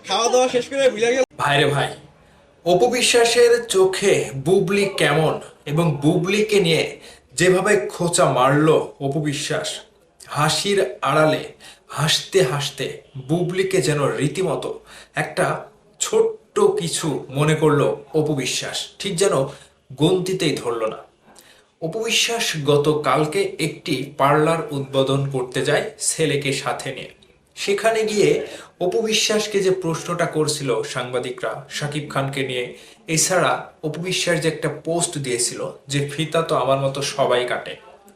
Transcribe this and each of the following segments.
খাওয়া দাওয়া শেষ করে ভুলে গেল। ভাইরে ভাই, অপু বিশ্বাসের চোখে বুবলি কেমন এবং বুবলিকে নিয়ে যেভাবে খোঁচা মারলো অপু বিশ্বাস, হাসির আড়ালে হাসতে হাসতে বুবলিকে যেন রীতিমতো একটা ছোট্ট কিছু মনে করলো অপু বিশ্বাস, ঠিক যেন গন্তিতেই ধরলো না। অপু বিশ্বাস গতকালকে একটি পার্লার উদ্বোধন করতে যায় ছেলেকে সাথে নিয়ে। সেখানে গিয়ে অপু বিশ্বাসকে যে প্রশ্নটা করছিল সাংবাদিকরা শাকিব খানকে নিয়ে, এছাড়া অপু বিশ্বাস যে একটা পোস্ট দিয়েছিল যে ফিতা তো আমার মতো সবাই কাটে,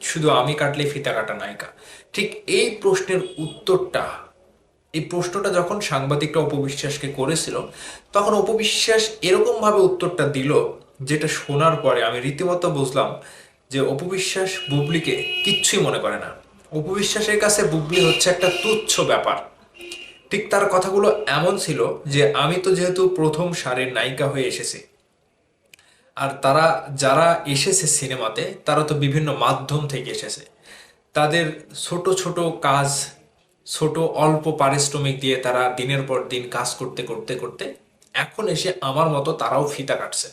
শুধু আমি কাটলে ফিতা কাটা নায়িকা, ঠিক এই প্রশ্নের উত্তরটা, এই প্রশ্নটা যখন সাংবাদিকরা অপু বিশ্বাসকে করেছিল, তখন অপু বিশ্বাস এরকম ভাবে উত্তরটা দিল যেটা শোনার পরে আমি রীতিমতো বুঝলাম যে অপু বিশ্বাস বুবলিকে কিচ্ছুই মনে করে না। অপু বিশ্বাসের কাছে বুবলি হচ্ছে একটা তুচ্ছ ব্যাপার। ঠিক তার কথাগুলো এমন ছিল যে আমি তো যেহেতু প্রথম সারির নায়িকা হয়ে এসেছি, আর তারা যারা এসেছে সিনেমাতে তারা তো বিভিন্ন মাধ্যম থেকে এসেছে, তাদের ছোট ছোট কাজ, ছোট অল্প পারিশ্রমিক দিয়ে তারা দিনের পর দিন কাজ করতে করতে করতে এখন এসে আমার মতো তারাও ফিতা কাটছে।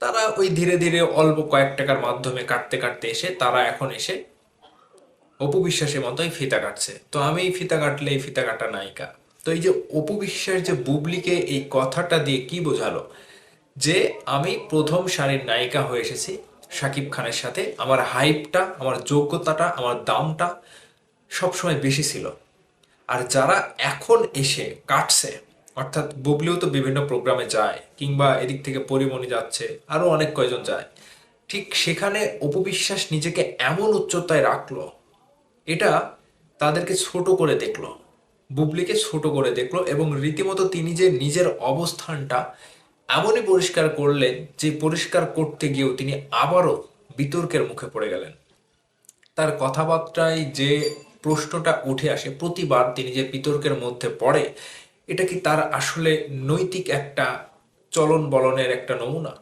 তারা ওই ধীরে ধীরে অল্প কয়েক টাকার মাধ্যমে কাটতে কাটতে এসে তারা এখন এসে অপু বিশ্বাসের মতোই ফিতা কাটছে। তো আমি ফিতা কাটলে এই ফিতা কাটা নায়িকা। তো এই যে অপু বিশ্বাস যে বুবলিকে এই কথাটা দিয়ে কি বোঝালো যে আমি প্রথম সারির নায়িকা হয়ে এসেছি শাকিব খানের সাথে, আমার হাইপটা, আমার যোগ্যতাটা, আমার দামটা সবসময় বেশি ছিল। আর যারা এখন এসে কাটছে, অর্থাৎ বুবলিও তো বিভিন্ন প্রোগ্রামে যায়, কিংবা এদিক থেকে পরিমণি যাচ্ছে, আরো অনেক কয়জন যায়, ঠিক সেখানে অপু বিশ্বাস নিজেকে এমন উচ্চতায় রাখলো, এটা তাদেরকে ছোট করে দেখলো, বুবলিকে ছোট করে দেখলো, এবং রীতিমতো তিনি যে নিজের অবস্থানটা এমনই পরিষ্কার করলেন যে পরিষ্কার করতে গিয়েও তিনি আবারও বিতর্কের মুখে পড়ে গেলেন। তার কথাবার্তায় যে প্রশ্নটা উঠে আসে প্রতিবার তিনি যে বিতর্কের মধ্যে পড়ে, এটা কি তার আসলে নৈতিক একটা চলন বলনের একটা নমুনা?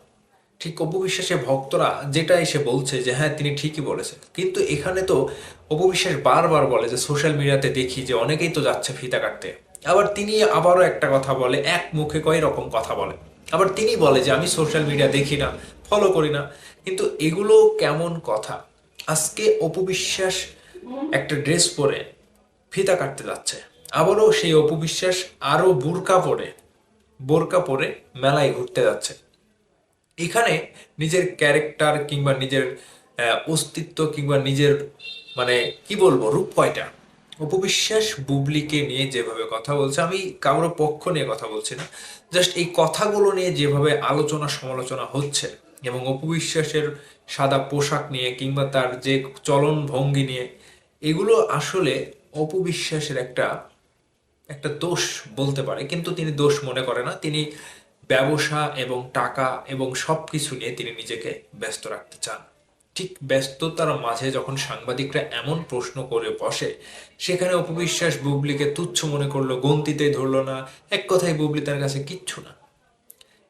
ঠিক অপু বিশ্বাসের ভক্তরা যেটা এসে বলছে যে হ্যাঁ তিনি ঠিকই বলেছেন, কিন্তু এখানে তো অপু বিশ্বাস বারবার বলে যে সোশ্যাল মিডিয়াতে দেখি যে অনেকেই তো যাচ্ছে ফিতা কাটতে, আবার তিনি আবারও একটা কথা বলে, এক মুখে কয় রকম কথা বলে। আবার তিনি বলে যে আমি সোশ্যাল মিডিয়া দেখি না, ফলো করি না, কিন্তু এগুলো কেমন কথা? আজকে অপু বিশ্বাস একটা ড্রেস পরে ফিতা কাটতে যাচ্ছে, আবারও সেই অপু বিশ্বাস আরো বোরকা পরে মেলায় ঘুরতে যাচ্ছে। এখানে নিজের ক্যারেক্টার কিংবা নিজের অস্তিত্ব কিংবা নিজের মানে কি বলবো রূপ কয়টা? অপু বিশ্বাস বুবলিকে নিয়ে যেভাবে কথা বলছে, আমি কারোর পক্ষ নিয়ে কথা বলছি না, জাস্ট এই কথাগুলো নিয়ে যেভাবে আলোচনা সমালোচনা হচ্ছে, এবং অপু বিশ্বাসের সাদা পোশাক নিয়ে কিংবা তার যে চলন ভঙ্গি নিয়ে, এগুলো আসলে অপু বিশ্বাসের একটা একটা দোষ বলতে পারে, কিন্তু তিনি দোষ মনে করে না। তিনি ব্যবসা এবং টাকা এবং সবকিছু নিয়ে তিনি নিজেকে ব্যস্ত রাখতে চান। ঠিক ব্যস্ততার মাঝে যখন সাংবাদিকরা এমন প্রশ্ন করে বসে, সেখানে অপু বিশ্বাস বুবলিকে তুচ্ছ মনে করলো, গন্তিতে ধরলো না, এক কথায় বুবলি তার কাছে কিচ্ছু না।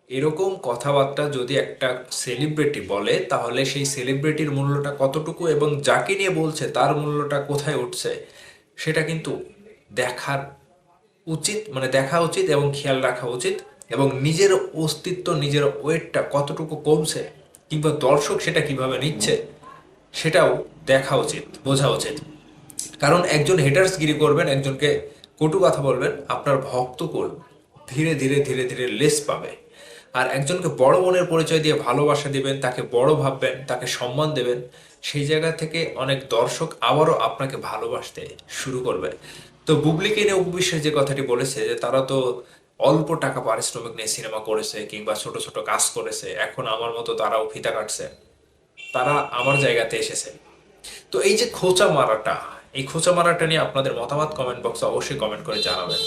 এরকম কথাবার্তা যদি একটা সেলিব্রিটি বলে, তাহলে সেই সেলিব্রিটির মূল্যটা কতটুকু এবং যাকে নিয়ে বলছে তার মূল্যটা কোথায় উঠছে, সেটা কিন্তু দেখার উচিত, মানে দেখা উচিত এবং খেয়াল রাখা উচিত, এবং নিজের অস্তিত্ব, নিজের ওয়েটটা কতটুকু কমছে কিংবা দর্শক সেটা কিভাবে নিচ্ছে, সেটাও দেখা উচিত, বোঝা উচিত। কারণ একজন হেটার্স গিরি করবেন, একজনকে কটু কথা বলবেন, আপনার ভক্ত করবে ধীরে ধীরে ধীরে ধীরে লেস পাবে। আর একজনকে বড় মনের পরিচয় দিয়ে ভালোবাসা দিবেন, তাকে বড় ভাববেন, তাকে সম্মান দেবেন, সেই জায়গা থেকে অনেক দর্শক আবারও আপনাকে ভালোবাসতে শুরু করবে। তো বুবলিকে নিয়ে অপু বিশ্বাস যে কথাটি বলেছে যে তারা তো অল্প টাকা পারিশ্রমিক নিয়ে সিনেমা করেছে কিংবা ছোট ছোট কাজ করেছে, এখন আমার মতো তারাও ফিতা কাটছে, তারা আমার জায়গাতে এসেছে। তো এই যে খোঁচা মারাটা, এই খোঁচা মারাটা নিয়ে আপনাদের মতামত কমেন্ট বক্সে অবশ্যই কমেন্ট করে জানাবেন।